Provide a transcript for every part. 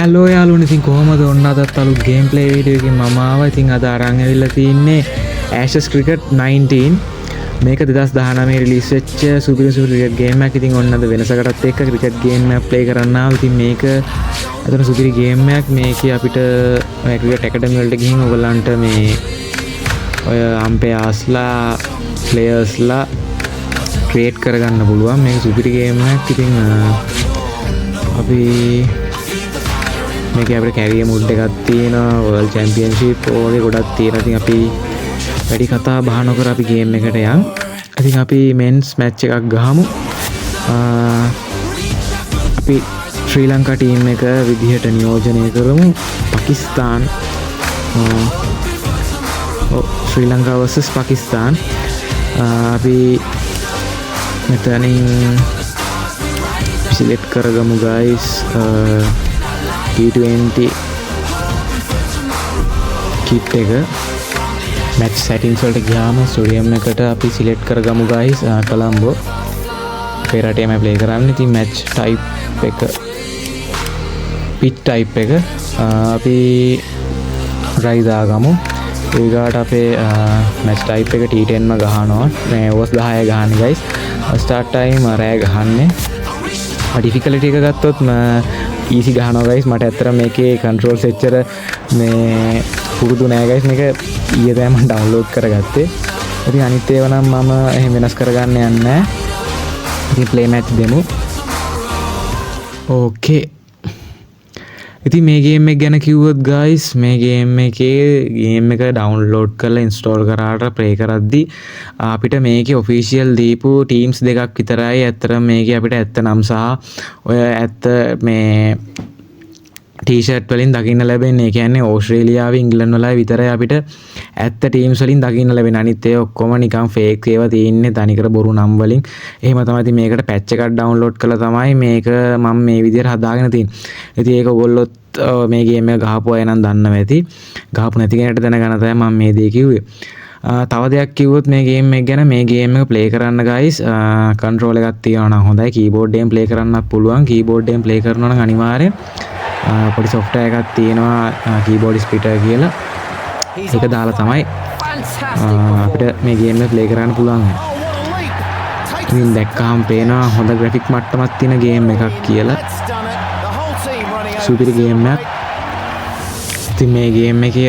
Hello යාළුවනේ, ඉතින් කොහමද? ඔන්න අදත් අලුත් ගේම් ප්ලේ වීඩියෝ එකකින් මම ආවා. ඉතින් අද අරන් ඇවිල්ලා තින්නේ Ashes Cricket 19. මේක 2019 රිලීස් වෙච්ච සුපිරි ක්‍රිකට් ගේම් එකක්. ඉතින් ඔන්න අද වෙනසකටත් එක්ක ක්‍රිකට් ගේම් එකක් ප්ලේ කරන්න ආවා. ඉතින් මේක අතන සුපිරි ගේම් එකක්. මේකේ අපිට ඔය ක්‍රිකට් ඇකඩමි වලට ගිහින් ඔයගලන්ට මේ ඔය අම්පයර්ස්ලා ප්ලේයර්ස්ලා ක්‍රියේට් කරගන්න පුළුවන්. මේක සුපිරි ගේම් එකක්. ඉතින් අපි මේක අපිට කැරියර් මුඩ් එකක් තියෙනවා, වර්ල්ඩ් චැම්පියන්ෂිප් ඕනේ ගොඩක් තියෙනවා. ඉතින් අපි වැඩි කතා බහ නොකර අපි ගේම් එකට යන්. ඉතින් අපි මෙන්ස් මැච් එකක් ගහමු. අපි ශ්‍රී ලංකා ටීම් එක විදිහට නියෝජනය කරමු. පාකිස්තාන් ශ්‍රී ලංකා vs පාකිස්තාන්. අපි මෙතනින් සිලෙක්ට් කරගමු guys. T20 kit එක match settings වලට ගියාම stadium එකට අපි select කරගමු guys. කොලම්බෝ අපේ රටේම play කරන්නේ. ඉතින් match type එක pitch type එක අපි try දාගමු. ඊගාට අපේ match type එක T10 ම ගහනවා. මේ overs 10 ගහන්නේ guys. start time රෑ ගහන්නේ. difficulty එක ගත්තොත් easy ගහනවා guys. මට ඇත්තටම මේකේ controls එච්චර මේ පුරුදු නෑ guys. මේක ඊයේ තමයි මම download කරගත්තේ. ඉතින් අනිත් ඒවා නම් මම එහෙම වෙනස් කරගන්න යන්නේ නෑ. ඉතින් play match දෙමු. okay. ඉතින් මේ ගේම් එක ගැන කිව්වොත් guys, මේ ගේම් එක download කරලා install කරාට play කරද්දි අපිට මේකේ official දීපු teams දෙකක් විතරයි. ඇත්තටම මේකේ අපිට ඇත්ත නම් සහ ඔය ඇත්ත මේ ටී-ෂර්ට් වලින් දකින්න ලැබෙන්නේ. ඒ කියන්නේ ඕස්ට්‍රේලියාව ඉංග්ලන්ඩ් වලයි විතරයි අපිට ඇත්ත ටීම්ස් වලින් දකින්න ලැබෙන්නේ. අනිත් ඒවා ඔක්කොම නිකන් ෆේක් ඒවා තියෙන්නේ, තනිකර බොරු නම් වලින්. එහෙම තමයි. ඉතින් මේකට පැච් එකක් ඩවුන්ලෝඩ් කරලා තමයි මේක මම මේ විදිහට හදාගෙන තියෙන්නේ. ඉතින් ඒක ඔයගොල්ලොත් මේ ගේම් එක ගහපු අය නම් දන්නව ඇති. ගහපු නැති කෙනෙක්ට දැනගන්න තමයි මම මේ දේ කිව්වේ. තව දෙයක් කිව්වොත් මේ ගේම් එක ගැන, මේ ගේම් එක ප්ලේ කරන්න guys කන්ට්‍රෝල් එකක් තියෙනවා නම් හොඳයි. කීබෝඩ් එකෙන් ප්ලේ කරන්නත් පුළුවන්. කීබෝඩ් එකෙන් ප්ලේ කරනවා නම් අනිවාර්යෙන් පොඩි software එකක් තියෙනවා keyboard splitter කියලා. ඒක දාලා තමයි අපිට මේ ගේම් එක ප්ලේ කරන්න පුළුවන්. ඉතින් දැක්කහම පේනවා හොඳ graphic මට්ටමක් තියෙන ගේම් එකක් කියලා. සුපිරි ගේම් එකක්. ඉතින් මේ ගේම් එකේ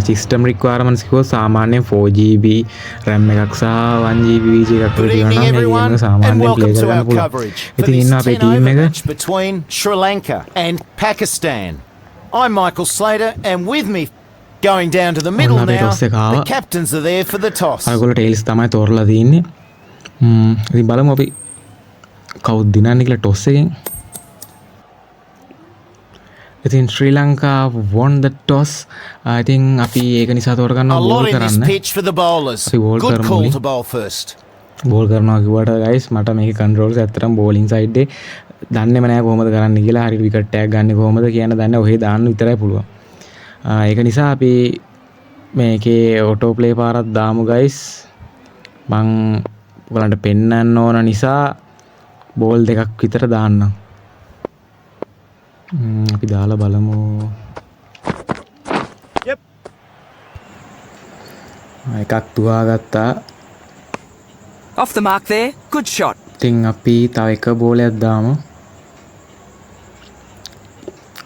system requirements කිව්වොත් සාමාන්‍යයෙන් 4GB RAM එකක් සහ 1GB VG එකක් තියෙනවා නම් මේ ගේම් එක සාමාන්‍යයෙන් play කරගන්න පුළුවන්. ඉතින් ඉන්න අපේ ටීම් එක between Sri Lanka and Pakistan. I'm Michael Slater and with me going down to the middle now, the captains are there for the toss. අයගොල්ලෝ ටේල්ස් තමයි තෝරලා තින්නේ. ඉතින් බලමු අපි කවුද දිනන්නේ කියලා ටොස් එකෙන්. ඉතින් ශ්‍රී Lanka won the toss. I think අපි ඒක නිසා තෝරගන්නවා බෝල් කරන්න. Good call to bowl first. Bowl කරනවා කිව්වට guys මට මේකේ controls ඇත්තටම bowling side එකේ දන්නේම නැහැ කොහොමද කරන්න කියලා. හරියට wicket එකක් ගන්න කොහොමද කියන දන්නේ ඔහේ දාන්න විතරයි පුළුවන්. ඒක නිසා අපි මේකේ auto play පාරක් දාමු guys. මං ඔයගලන්ට පෙන්නන්න ඕන නිසා බෝල් දෙකක් විතර දාන්නම්. අපි දාලා බලමු. Yep. එකක් තුවාගත්තා. Off the mark there. Good shot. ඉතින් අපි තව එක බෝලයක් දාමු.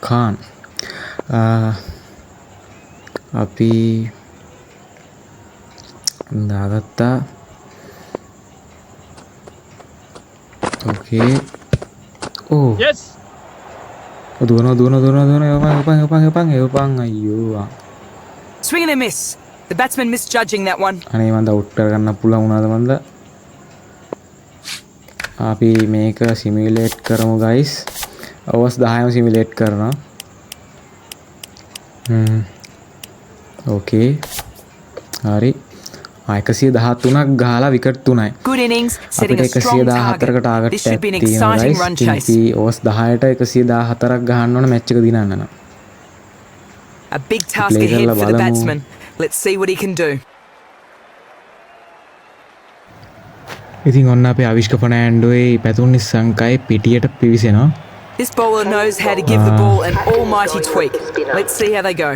Khan. අපි දාගත්තා. Okay. Oh. Yes. දුවන එවපන් අයියෝ. Swing and a miss. The batsman misjudging that one. අනේ මන්ද අවුට් කරගන්න පුළුවන් වුණාද මන්ද? අපි මේක සිමියුලේට් කරමු guys. overs 10ම සිමියුලේට් කරනවා. okay. හරි. 113ක් ගහලා wicket 3යි. Good innings, setting a strong target. This should be an exciting run chase. overs 10ට 114ක් ගහන්න ඕන මැච් එක දිනන්න නම්. A big task ahead for the batsman. Let's see what he can do. ඉතින් ඔන්න අපේ අවිෂ්ක ෆර්නෑන්ඩෝයි පැතුම් නිස්සංකයි පිටියට පිවිසෙනවා. This bowler knows how to give the ball an almighty tweak. Let's see how they go.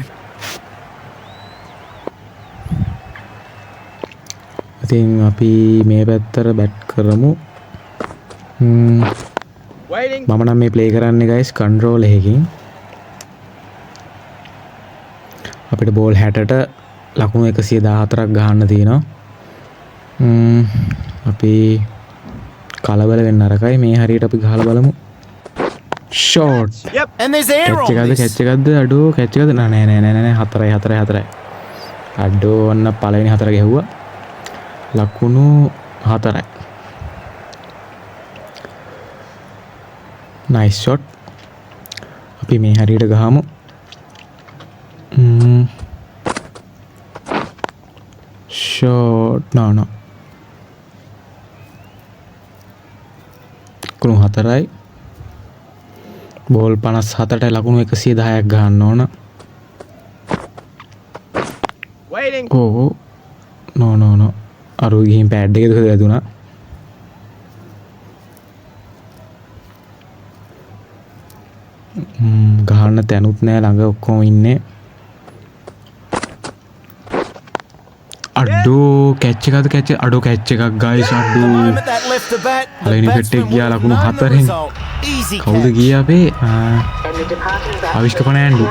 ඉතින් අපි මේ පැත්තට බැට් කරමු. මම නම් මේ ප්ලේ කරන්නේ guys control එකකින්. අපිට බෝල් 60ට ලකුණු 114ක් ගහන්න තියෙනවා. අපි කලබල වෙන්න අරකයි මේ හරියට අපි ගහලා බලමු. Short. And there's air on this. Catch එකක්ද අඩෝ කැච් එකක්ද නෑ 4 අඩෝ ඔන්න පළවෙනි 4 ගැහුවා. ලකුණු 4යි. nice shot. අපි මේ හරියට ගහමු. shot no ලකුණු 4යි. බෝල් 57ට ලකුණු 110ක් ගහන්න ඕන. ඕ no අර ගිහින් පෑඩ් එකේ දුක වැදුනා. ගහන්න තැනුත් නෑ ළඟ ඔක්කොම ඉන්නේ. අඩෝ කැච් එකක් අඩෝ කැච් එකක් ගයිස් අඩෝ. පළවෙනි පෙට් එක ගියා ලකුණු 4ෙන්. කවුද ගියේ අපේ අවිෂ්ක පණෑන්ඩු.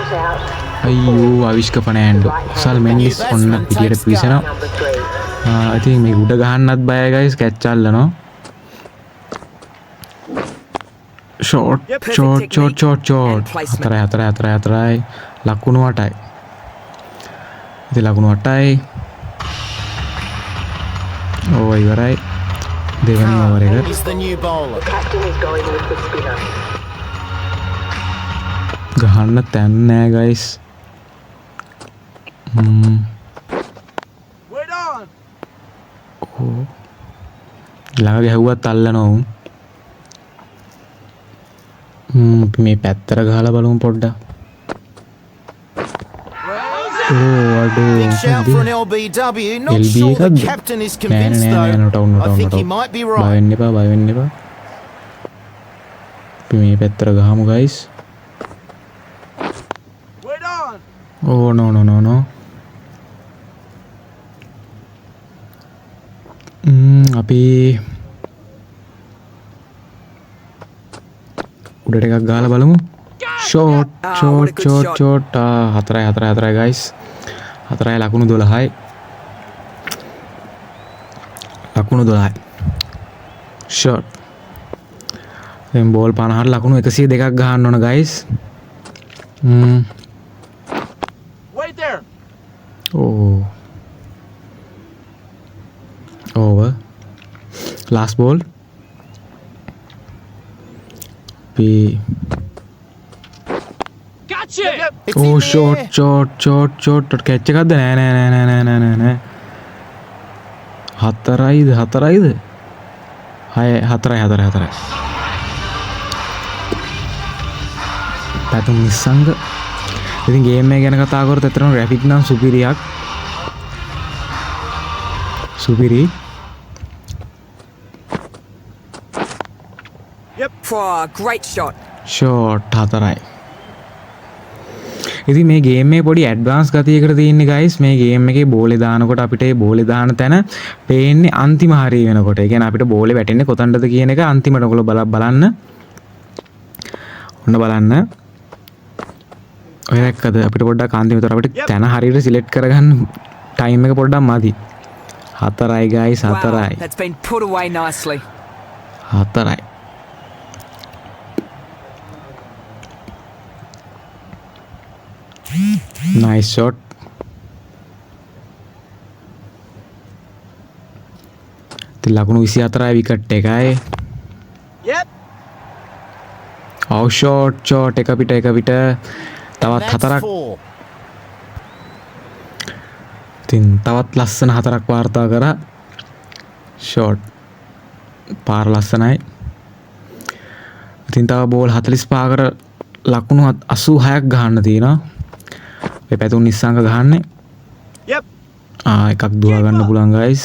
අයියෝ අවිෂ්ක පණෑන්ඩු. සල් මෙන්ඩිස් ඔන්න පිටියට පිවිසෙනවා. ඉතින් මේ උඩ ගහන්නත් බයයි ගයිස් කැච් අල්ලනවා. ෂෝට් 4යි ලකුණු 8යි. ඉතින් ලකුණු 8යි. ඕ ඉවරයි. දෙවෙනි ඕවර් එක. ගහන්න තැන් නෑ ගයිස්. ළඟ ගැහුවත් අල්ලනවා උන්. මේ පැත්තට ගහලා බලමු පොඩ්ඩක්. Big shout for an LBW. Not sure the captain is convinced though. I think he might be right. බය වෙන්න එපා. අපි මේ පැත්තට ගහමු guys. Oh no. අපි උඩට එකක් ගහලා බලමු. Short 4යි guys. 4යි ලකුණු 12යි. ෂෝට්. දැන් බෝල් 50ට ලකුණු 102ක් ගහන්න ඕන guys. Wait there. Oh. Over. Last ball. Gotcha. Oh short. Catch එකක්ද නෑ. 4යිද? 4යි. පැතුම් නිස්සංග. ඉතින් ගේම් එක ගැන කතා කරොත් ඇත්තටම ග්‍රැෆික් නම් සුපිරි. Great shot. ෂෝට් 4යි. ඉතින් මේ ගේම් එකේ පොඩි ඇඩ්වාන්ස් ගතියකට තියෙන්නේ guys. මේ ගේම් එකේ බෝලේ දානකොට අපිට ඒ බෝලේ දාන තැන පේන්නේ අන්තිම හරිය වෙනකොට. ඒ කියන්නේ අපිට බෝලේ වැටෙන්නේ කොතනද කියන එක අන්තිමට ඔයගොල්ලෝ බලන්න. ඔන්න බලන්න. ඔය දැක්කද අපිට පොඩ්ඩක් අන්තිමට අපිට තැන හරියට සිලෙක්ට් කරගන්න ටයිම් එක පොඩ්ඩක් මදි. 4යි guys 4යි. That's been put away nicely. 4යි. Nice shot. ඉතින් ලකුණු 24යි විකට් එකයි. Oh shot එක පිට තවත් 4ක්. ඉතින් තවත් ලස්සන 4ක් වාර්තා කරා. shot පාර ලස්සනයි. ඉතින් තව බෝල් 45කට ලකුණු 86ක් ගහන්න තියෙනවා. මේ පැතුම් නිස්සංග ගහන්නේ. එකක් දුවා ගන්න පුළුවන් guys.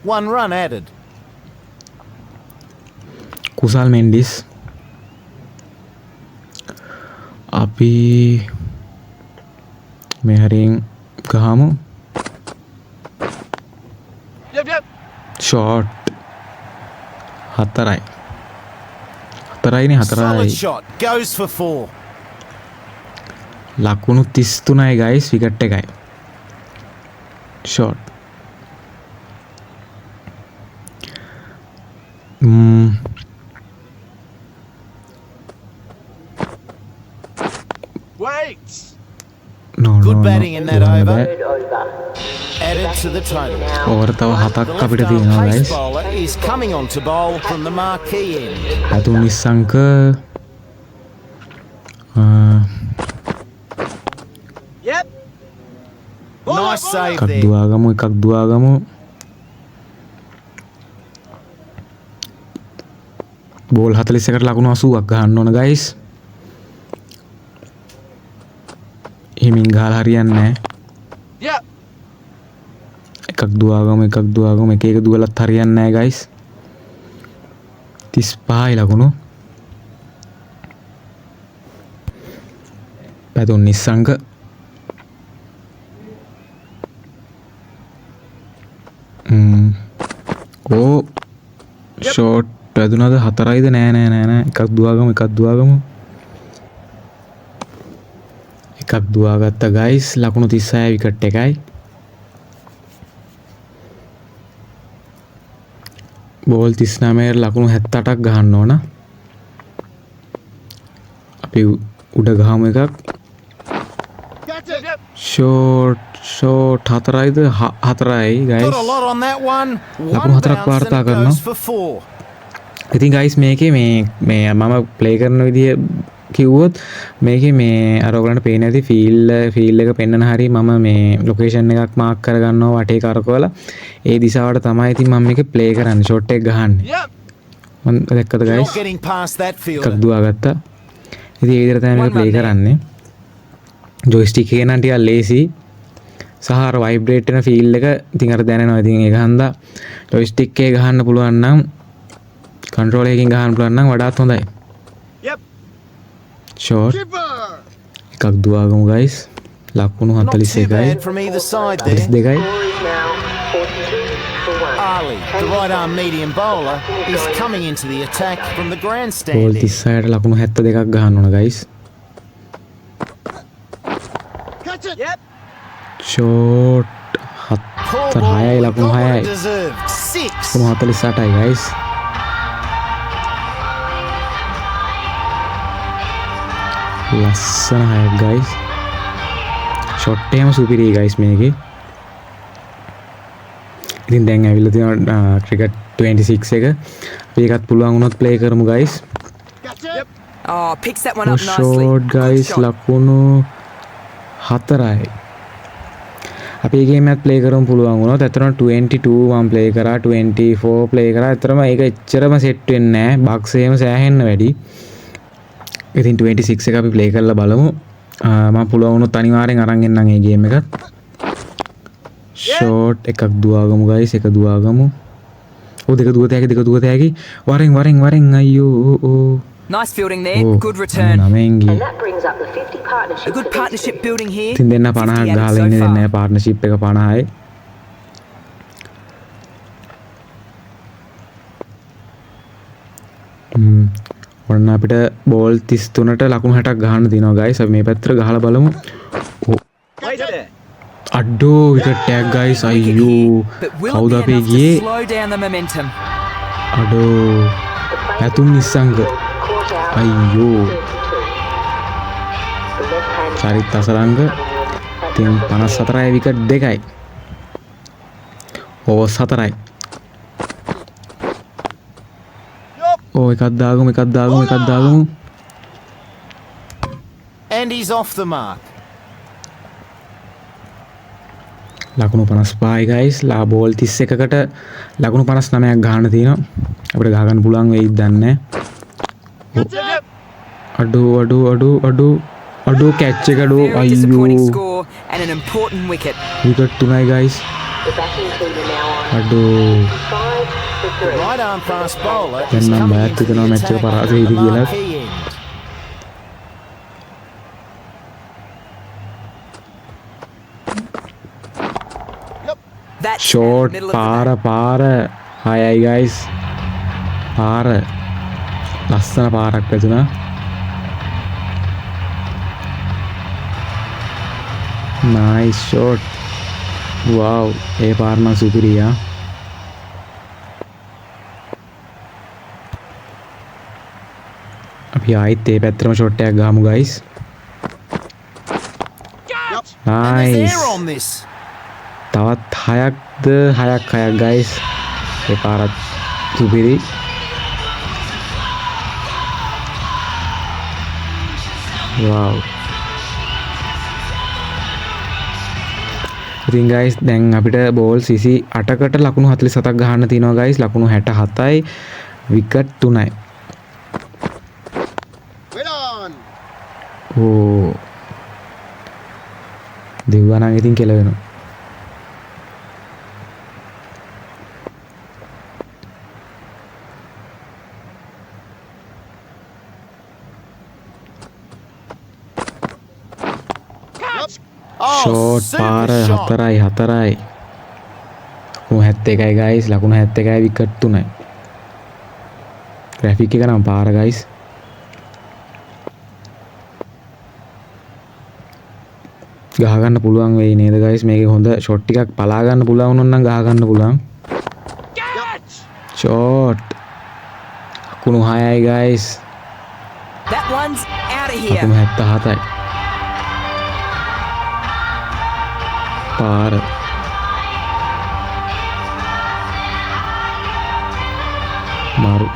1 run added. කුසල් මෙන්ඩිස් අපි මේ හරියෙන් ගහමු ෂෝට් හතරයිනේ Solid හතරයි shot. Goes for 4. ලකුණු 33යි ගයිස් විකට් එකයි short Good batting in that over. Added to the total. Over තව 7ක් අපිට Our තියෙනවා pace guys bowler is coming on to bowl from the marquee end. අතුන් Nissanka Nice save එකක් there. දුවාගමු ball 41කට ලකුණු 80ක් ගහන්න ඕන ගයිස් හිමින් ගහලා හරියන්නේ නැහැ එකක් දුවාගමු එක දුවලත් හරියන්නේ නැහැ ගයිස් 35යි ලකුණු පැතුම් නිස්සංක ඕ ෂෝට් වැදුනද 4යිද නෑ එකක් දුවාගමු එකක් දුවාගත්ත ගයිස් ලකුණු 36 විකට් එකයි බෝල් 39ට ලකුණු 78ක් ගහන්න ඕන අපි උඩ ගහමු එකක් ෂෝට් 4යිද 4යි Got guys a lot on that one. ලකුණු One 4ක් bounce and වාර්තා it කරනවා goes for 4. ඉතින් ගයිස් මේකේ මේ මම ප්ලේ කරන විදිහ කිව්වොත් මේකේ මේ අර ඔයගලන්ට පේන්නේ නැති ෆීල්ඩ් එක පෙන්වන හැරි මම මේ ලොකේෂන් එකක් මාක් කරගන්නවා වටේ කරකවලා ඒ දිශාවට තමයි ඉතින් මම මේක ප්ලේ කරන්නේ ෂොට් එක ගහන්නේ මම දැක්කද Not guys getting past that එකක් fielder. දුවාගත්තා ඉතින් ඒ විදිහට තමයි මේක ප්ලේ කරන්නේ ජොයිස්ටික් එකේ නම් ටිකක් ලේසි සහ අර වයිබ්‍රේට් වෙන ෆීල් එක ඉතින් අර දැනෙනවා ඉතින් ඒක හන්දා ජොයිස්ටික් එකේ ගහන්න පුළුවන් නම් කන්ට්‍රෝල් එකකින් ගහන්න පුළුවන් නම් වඩාත් හොඳයි ෂෝට් එකක් දුවාගමු ගයිස් ලකුණු Not too 41යි bad from either side there. 32යි Ali, the right arm medium bowler, is coming into the attack from the bowl grandstand end. 36ට ලකුණු 72ක් ගහන්න ඕන ගයිස් ෂෝට් 6යි ලකුණු 6යි Deserved. 6. ලකුණු 48යි ගයිස් ලස්සන 6ක් ගයිස් ෂොට් එකම සුපිරි ගයිස් මේකේ ඉතින් දැන් ඇවිල්ලා තියෙනවා ක්‍රිකට් 26 එක අපි ඒකත් පුළුවන් වුණොත් ප්ලේ කරමු guys Oh, picks that one up nicely. Short Good guys shot. ලකුණු 4යි අපි මේ ගේම් එකත් ප්ලේ කරමු පුළුවන් වුණොත් ඇත්තටම 22 මම ප්ලේ කරා 24 ප්ලේ කරා ඇත්තටම ඒක එච්චරම සෙට් වෙන්නේ නැහැ බග්ස් එහෙම සෑහෙන්න වැඩි ඉතින් 26 එක අපි ප්ලේ කරලා බලමු මම පුළුවන් වුණොත් අනිවාර්යෙන් අරන් එන්නම් මේ ගේම් එකත් ෂෝට් එකක් දුවාගමු ගයිස් එක දුවාගමු ඔව් දෙක දුවත හැකි වරෙන් අයියෝ ඕ Nice fielding there. Good return. නමෙන් ගියේ And that brings up the 50 partnership. A good partnership building here. ඉතින් දෙන්න 50ක් 50 ගහලා so ඉන්නේ far. දෙන්න පාර්ට්නර්ෂිප් එක 50යි ඔන්න අපිට බෝල් 33ට ලකුණු 60ක් ගහන්න තියෙනවා ගයිස් අපි මේ පැත්තට ගහලා බලමු අඩෝ විකට් එකක් ගයිස් අයියෝ But will කවුද it be අපේ enough to ගියේ slow down the momentum? අඩෝ පැතුම් නිස්සංග අයියෝ චරිත් අසරංග ඉතින් 54යි විකට් දෙකයි ඕවර්ස් 4යි ඕ එකක් දාගමු And he's off the mark. ලකුණු 55යි ගයිස් ලා බෝල් 31කට ලකුණු 59ක් ගහන්න තියෙනවා අපිට ගහ ගන්න පුළුවන් වෙයිද දන්නේ අඩෝ කැච් එක අඩෝ Very disappointing අයියෝ score and an important wicket. Wicket 3යි guys The batting team are now on අඩෝ 5, 53. Right arm fast bowler is Then coming back into to the the match attack para on sa the hindi gila. marquee end. That's Short in the middle of the පාර hi guys පාර ලස්සන පාරක් වැදුනා nice shot wow ඒ පාර නම් සුපිරියා අපි ආයිත් ඒ පැත්තටම shot එකක් ගහමු guys And there's nice air on this. තවත් හයක් guys ඒ පාරත් සුපිරි wow ඉතින් guys දැන් අපිට බෝල් 28කට ලකුණු 47ක් ගහන්න තියෙනවා guys ලකුණු 67යි විකට් 3යි ඕ දෙව්වා නම් ඉතින් කෙලවෙනවා Oh, ෂෝට් පාර super shot. 4යි ලකුණු 71යි guys ලකුණු 71යි විකට් 3යි ග්‍රැෆික් එක නම් පාර guys ගහ ගන්න පුළුවන් වෙයි නේද guys මේකේ හොඳ ෂොට් ටිකක් පලා ගන්න පුළුවන් වුණොත් නම් ගහ ගන්න පුළුවන් ෂොට් ලකුණු 6යි guys That one's out of here. ලකුණු 77යි පාර මාරු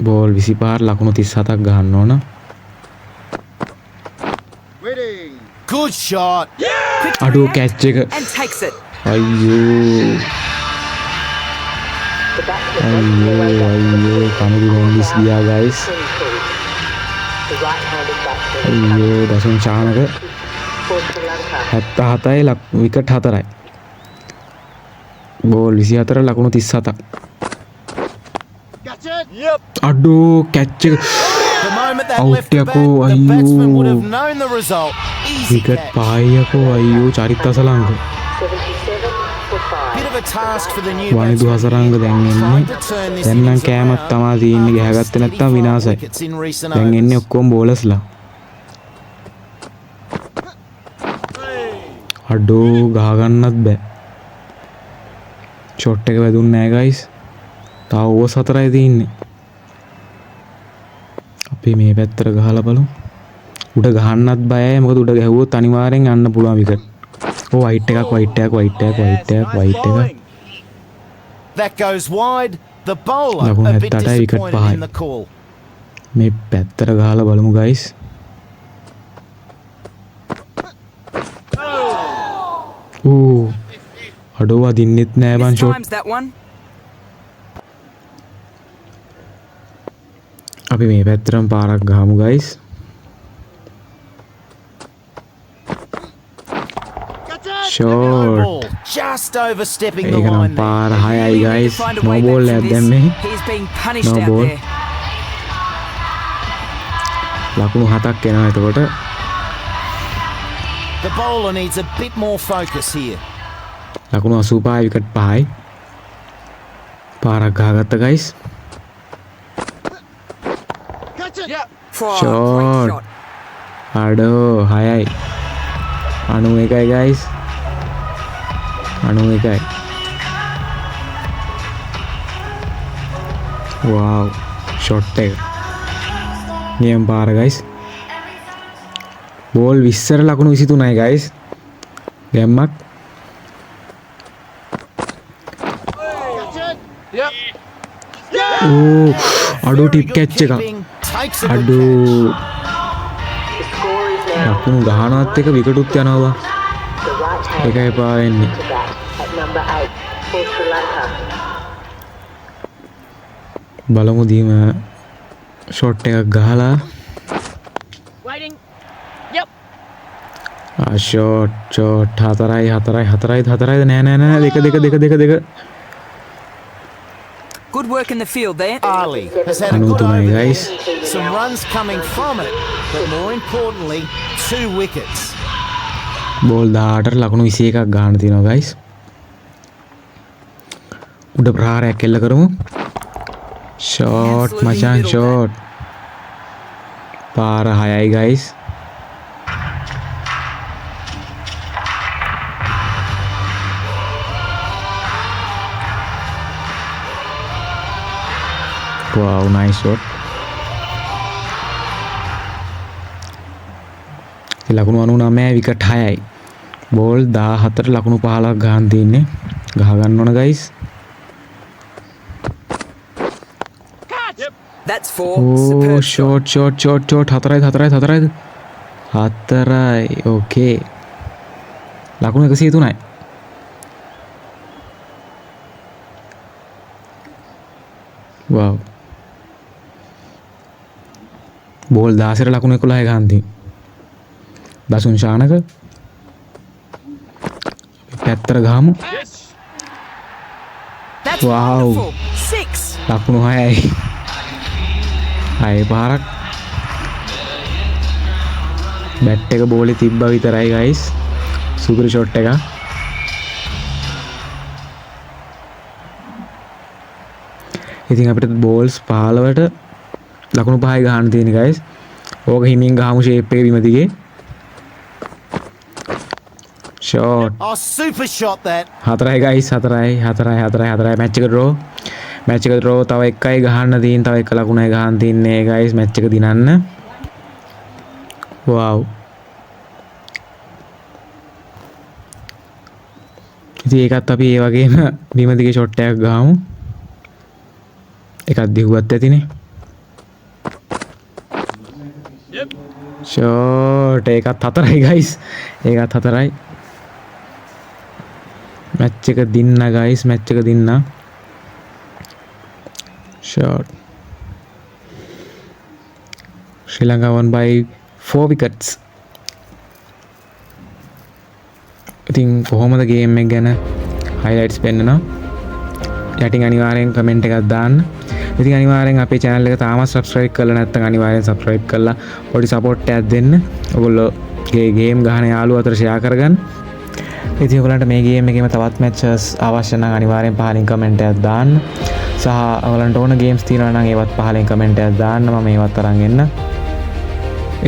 බෝල් 25 ලකුණු 37ක් ගහන්න ඕන Good shot. අඩෝ කැච් එක And takes it. අයියෝ The batsman අයියෝ කමදි රොන්ලිස් ගියා guys 22. The right-handed batsman අයියෝ Dasun Shanaka for Sri Lanka. 77යි විකට් 4යි බෝල් 24 ලකුණු 37ක් අඩෝ කැච් එක The moment that Out left the bat, යකෝ, the අයියෝ. batsman would have known the result. Easy wicket catch. 5යකෝ අයියෝ චරිත අසලංග 77 for 5. Bit of a task for the new Wanindu batsman. Hasaranga දැන් එන්නේ Trying to turn this දැන් නම් innings කෑමක් around. තමා තියෙන්නේ ගහගත්තේ නැත්තම් 75 විනාසයි wickets in recent දැන් එන්නේ overs. ඔක්කොම බෝලර්ස්ලා අඩෝ ගහ ගන්නත් බෑ ෂොට් එක වැදුන්නේ නැහැ guys තව ඕවර් 4යි තියෙන්නේ අපි මේ පැත්තට ගහලා බලමු උඩ ගහන්නත් බයයි මොකද උඩ ගැහුවොත් අනිවාර්යෙන් යන්න පුළුවන් විකට් ඕ වයිට් එකක් That goes wide. The bowler ලකුණු a bit 78යි විකට් disappointed 5යි. in the call. මේ පැත්තට ගහලා බලමු guys ඕ අඩෝ වදින්නෙත් නෑ බං ෂොට් Times that one. අපි මේ පැත්තටම පාරක් ගහමු guys short Ball just overstepping the ඒක නම් line there. පාර 6යි Really need to guys find a no way back ball from එකක් this. දැම්මේ He's being punished No out ball. there. ලකුණු 7ක් එනවා එතකොට The bowler needs a bit more focus here. ලකුණු 85යි විකට් 5යි පාරක් ගහගත්ත guys Oh, Shot. great shot. අඩෝ 6යි 91යි guys 91යි wow shot එක නියම පාර guys බෝල් 20ට ලකුණු 23යි guys ගැම්මක් ඕ අඩෝ ටිප් Good කැච් එකක් keeping, takes a good අඩෝ The score is now ලකුණු ගහනවත් එක විකටුත් යනවා the right-handed ඒක එපා වෙන්නේ to bat at number 8 for Sri Lanka. බලමු දීම ෂොට් එකක් ගහලා ෂෝට් 4යි නෑ දෙක Good work in the field there. Ali has had a good අනුතුමයි over guys. there. Some runs coming from it, but more importantly, 2 wickets. Ball 18ට ලකුණු 21ක් ගන්න තියෙනවා guys. උඩ ප්‍රහාරයක් එල්ල කරමු. ෂෝට් මචං ෂෝට්. පාර 6යි guys. Wow, nice shot. ලකුණු 99 wicket 6යි. Ball 14ට ලකුණු 15ක් ගන්න තියෙන්නේ. ගහ ගන්න ඕන guys. That's 4. Oh, Superb shot. shot. 4යි. Okay. ලකුණු 103යි. Wow. බෝල් 16ට ලකුණු 11යි ගන්න තියෙන්නේ. දසුන් ශානක පැත්තට ගහමු. That's Wow. wonderful. 6. ලකුණු 6යි. 6 පාරක්. බැට් එක බෝලේ තිබ්බා විතරයි guys. සුපර් ෂොට් එක. ඉතින් අපිට බෝල්ස් 15ට ලකුණු 5යි ගහන්න තියෙන guys. ඕක හිමින් ගහමු ෂේප් එක බිම දිගේ. Shot. Oh, super shot that. 4යි guys 4යි මැච් එක ඩ්‍රෝ තව එකයි ගහන්න තියෙන තව එක ලකුණයි ගහන්න තියන්නේ guys මැච් එක දිනන්න. wow. ඉතින් ඒකත් අපි ඒ වගේම බිම දිගේ ෂොට් එකක් ගහමු. එකක් දිහුවත් ඇතිනේ. ෂොට් ඒකත් 4යි guys. ඒකත් 4යි. මැච් එක දින්න guys මැච් එක දින්න. Shot. Sri Lanka won by 4 wickets. ඉතින් කොහොමද ගේම් එක ගැන highlights පෙන්නනවා. යටින් අනිවාර්යෙන් කමෙන්ට් එකක් දාන්න. ඉතින් අනිවාර්යෙන් අපේ channel එක තාමත් subscribe කරලා නැත්නම් අනිවාර්යෙන් subscribe කරලා පොඩි support එකක් දෙන්න. ඔයගොල්ලෝගේ game ගහන යාළුවෝ අතර share කරගන්න. ඉතින් ඔයගලන්ට මේ game එකේම තවත් matches අවශ්‍ය නම් අනිවාර්යෙන් පහලින් comment එකක් දාන්න. සහ ඔයගලන්ට ඕන games තියෙනවා නම් ඒවත් පහලින් comment එකක් දාන්න. මම ඒවත් අරන් එන්න.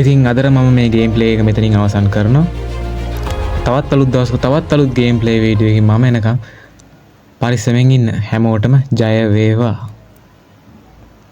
ඉතින් අදට මම මේ gameplay එක මෙතනින් අවසන් කරනවා. තවත් අලුත් දවසක තවත් අලුත් gameplay video එකකින් මම එනකම් පරිස්සමෙන් ඉන්න හැමෝටම ජය වේවා.